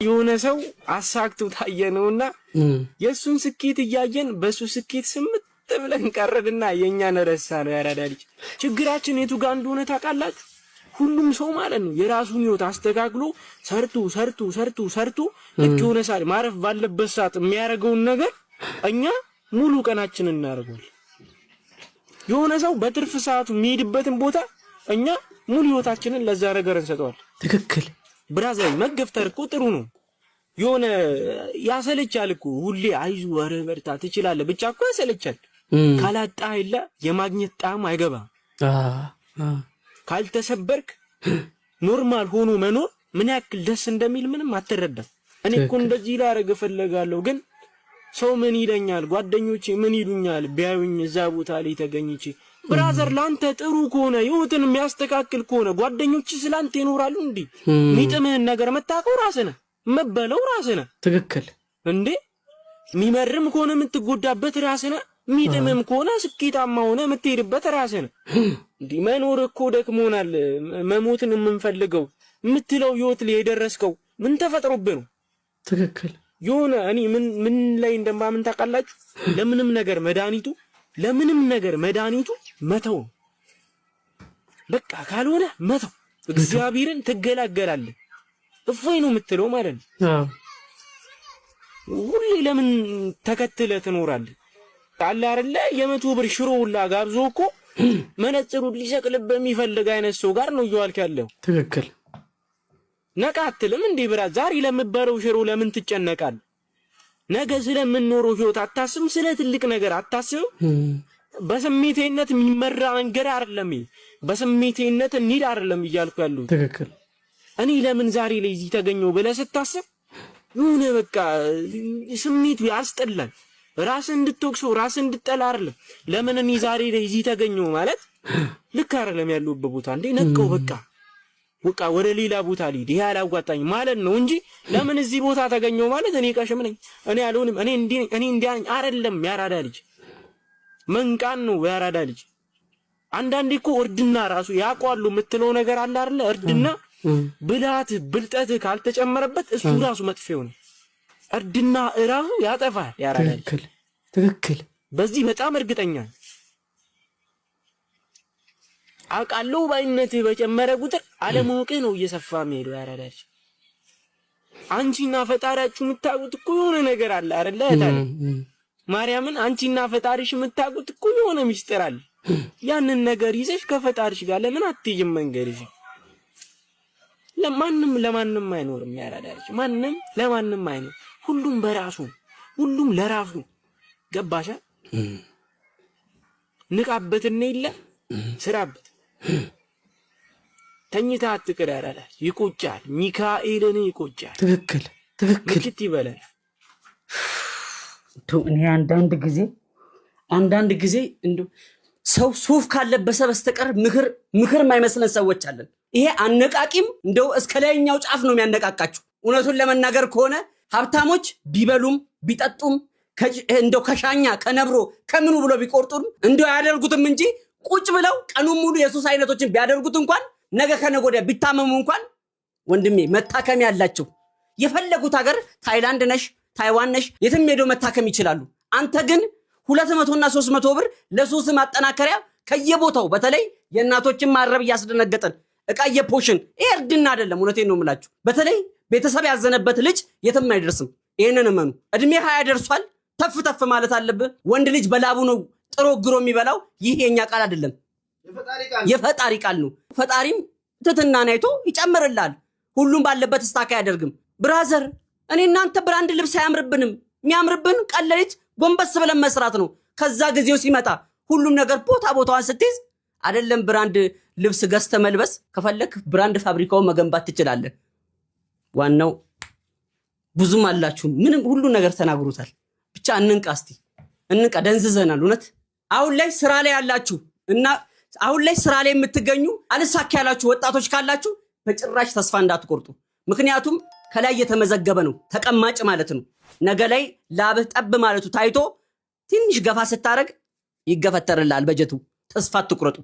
የሆነ ሰው አሳክቶ ታየነውና የሱን ስኬት እያየን በሱ ስኬት ስምት ብለን ቀረድና የኛን ረሳ ነው ያራዳልኝ። ችግራችን የቱ ጋር እንደሆነ ታውቃላችሁ? ሁሉም ሰው ማለት ነው የራሱን ህይወት አስተካክሎ ሰርቶ ልክ የሆነ ሰዓት ማረፍ ባለበት ሰዓት የሚያደርገውን ነገር እኛ ሙሉ ቀናችንን እናደርጋለን። የሆነ ሰው በትርፍ ሰዓቱ የሚሄድበትን ቦታ እኛ ሙሉ ህይወታችንን ለዛ ነገር እንሰጠዋለን። ትክክል ብራዘር። መገፍተር እኮ ጥሩ ነው። የሆነ ያሰለቻል እኮ ሁሌ አይዞህ ወረ በርታ ትችላለህ ብቻ እኮ ያሰለቻል። ካላጣ አይላ የማግኘት ጣም አይገባም። ካልተሰበርክ ኖርማል ሆኖ መኖር ምን ያክል ደስ እንደሚል ምንም አትረዳም። እኔ እኮ እንደዚህ ላደርግ እፈልጋለሁ ግን ሰው ምን ይለኛል፣ ጓደኞቼ ምን ይሉኛል ቢያዩኝ እዛ ቦታ ላይ ተገኝቼ። ብራዘር ላንተ ጥሩ ከሆነ ህይወትን የሚያስተካክል ከሆነ ጓደኞች ስላንተ ይኖራሉ እንዴ? ሚጥምህን ነገር መታቀው ራስህ ነህ፣ መበለው ራስህ ነህ። ትክክል እንዴ? ሚመርም ከሆነ የምትጎዳበት ራስህ ነህ፣ ሚጥምም ከሆነ ስኬታማ ሆነ የምትሄድበት ራስህ ነህ። እንዴ መኖር እኮ ደክሞናል፣ መሞትን የምንፈልገው የምትለው ህይወት ላይ የደረስከው ምን ተፈጥሮብህ ነው? ትክክል የሆነ እኔ ምን ላይ እንደማምን ታውቃላችሁ? ለምንም ነገር መድኃኒቱ መተው በቃ ካልሆነ መተው። እግዚአብሔርን ትገላገላለህ እፎይ ነው የምትለው ማለት ነው። ሁሌ ለምን ተከትለ ትኖራለህ? አለ አይደለ የ100 ብር ሽሮ ሁላ ጋብዞ እኮ መነጽሩ ሊሰቅልበት የሚፈልግ አይነት ሰው ጋር ነው እየዋልክ ያለው። ትክክል ነቃ አትልም እንዴ ብራ? ዛሬ ለምበረው ሽሮ ለምን ትጨነቃለህ? ነገ ስለምንኖረው ህይወት አታስብም? ስለ ትልቅ ነገር አታስብም? በስሜቴነት የሚመራ መንገድ አይደለም። በስሜቴነት እንሂድ አይደለም እያልኩ ያለው። ትክክል እኔ ለምን ዛሬ ላይ እዚህ ተገኘው ብለህ ስታስብ የሆነ በቃ ስሜቱ ያስጠላል። ራስን እንድትወቅሰው ራስን እንድትጠላ አይደለም። ለምን እኔ ዛሬ ላይ እዚህ ተገኘው ማለት ልክ አይደለም ያለውበት ቦታ እንዴ ነቀው በቃ ወደ ሌላ ቦታ ልሂድ ይሄ አላዋጣኝ ማለት ነው እንጂ ለምን እዚህ ቦታ ተገኘው ማለት እኔ ቀሽም ነኝ እኔ አልሆንም እኔ እንዲያኝ አይደለም። ያራዳ ልጅ መንቃን ነው ያራዳ ልጅ። አንዳንዴ እኮ እርድና ራሱ ያቋሉ የምትለው ነገር አለ አይደለ? እርድና ብልጠት ካልተጨመረበት እሱ ራሱ መጥፊያው ነው። እርድና እራሱ ያጠፋል ያራዳ ልጅ። ትክክል በዚህ በጣም እርግጠኛ ነኝ። አቃለው ባይነትህ በጨመረ ቁጥር አለማወቅህ ነው እየሰፋ የሚሄደው ያራዳ ልጅ። አንቺና ፈጣሪያችሁ የምታውቁት እኮ የሆነ ነገር አለ አይደለ? ታዲያ ማርያምን አንቺና ፈጣሪሽ የምታውቁት እኮ የሆነ ሚስጥር አለ። ያንን ነገር ይዘሽ ከፈጣሪሽ ጋር ለምን አትይም? መንገድሽ ለማንም አይኖርም ያራዳ ልጅ። ማንም ለማንም አይኖር። ሁሉም በራሱ ሁሉም ለራሱ ገባሻ? ንቃበትና ይለ ስራበት ተኝታ አትቅር ያራዳ ልጅ። ይቆጫል፣ ሚካኤልን ይቆጫል። ትክክል ምክት ይበላል። እኔ አንዳንድ ጊዜ እንደው ሰው ሱፍ ካለበሰ በስተቀር ምክር የማይመስለን ሰዎች አለን። ይሄ አነቃቂም እንደው እስከ ላይኛው ጫፍ ነው የሚያነቃቃችሁ። እውነቱን ለመናገር ከሆነ ሀብታሞች ቢበሉም ቢጠጡም እንደው ከሻኛ ከነብሮ ከምኑ ብሎ ቢቆርጡም እንደው ያደርጉትም እንጂ ቁጭ ብለው ቀኑን ሙሉ የሱስ አይነቶችን ቢያደርጉት እንኳን ነገ ከነገ ወዲያ ቢታመሙ እንኳን ወንድሜ መታከም ያላቸው የፈለጉት ሀገር ታይላንድ ነሽ ታይዋን ነሽ የትም ሄደው መታከም ይችላሉ። አንተ ግን 200 እና 300 ብር ለሱስ ማጠናከሪያ ከየቦታው በተለይ የእናቶችን ማረብ ያስደነገጠን እቃ የፖሽን እርድና አይደለም። እውነቴን ነው የምላችሁ። በተለይ ቤተሰብ ያዘነበት ልጅ የትም አይደርስም። ይሄንን እመኑ። እድሜ 20 ደርሷል። ተፍ ማለት አለብህ። ወንድ ልጅ በላቡ ነው ጥሮ ግሮ የሚበላው። ይሄ የኛ ቃል አይደለም፣ የፈጣሪ ቃል ነው። ፈጣሪም ትትናን አይቶ ይጨምርልሃል። ሁሉም ባለበት ስታካ ያደርግም። ብራዘር እኔ እናንተ ብራንድ ልብስ አያምርብንም። የሚያምርብን ቀለሊት ጎንበስ ብለን መስራት ነው። ከዛ ጊዜው ሲመጣ ሁሉም ነገር ቦታዋን ስትይዝ አይደለም ብራንድ ልብስ ገዝተ መልበስ ከፈለክ ብራንድ ፋብሪካውን መገንባት ትችላለህ። ዋናው ብዙም አላችሁ ምንም ሁሉ ነገር ተናግሩታል። ብቻ እንንቃ ደንዝዘናል። እውነት አሁን ላይ ስራ ላይ ያላችሁ እና አሁን ላይ ስራ ላይ የምትገኙ አልሳካ ያላችሁ ወጣቶች ካላችሁ በጭራሽ ተስፋ እንዳትቆርጡ። ምክንያቱም ከላይ የተመዘገበ ነው፣ ተቀማጭ ማለት ነው። ነገ ላይ ላብህ ጠብ ማለቱ ታይቶ ትንሽ ገፋ ስታረግ ይገፈተርልሃል በጀቱ። ተስፋ አትቁረጡ።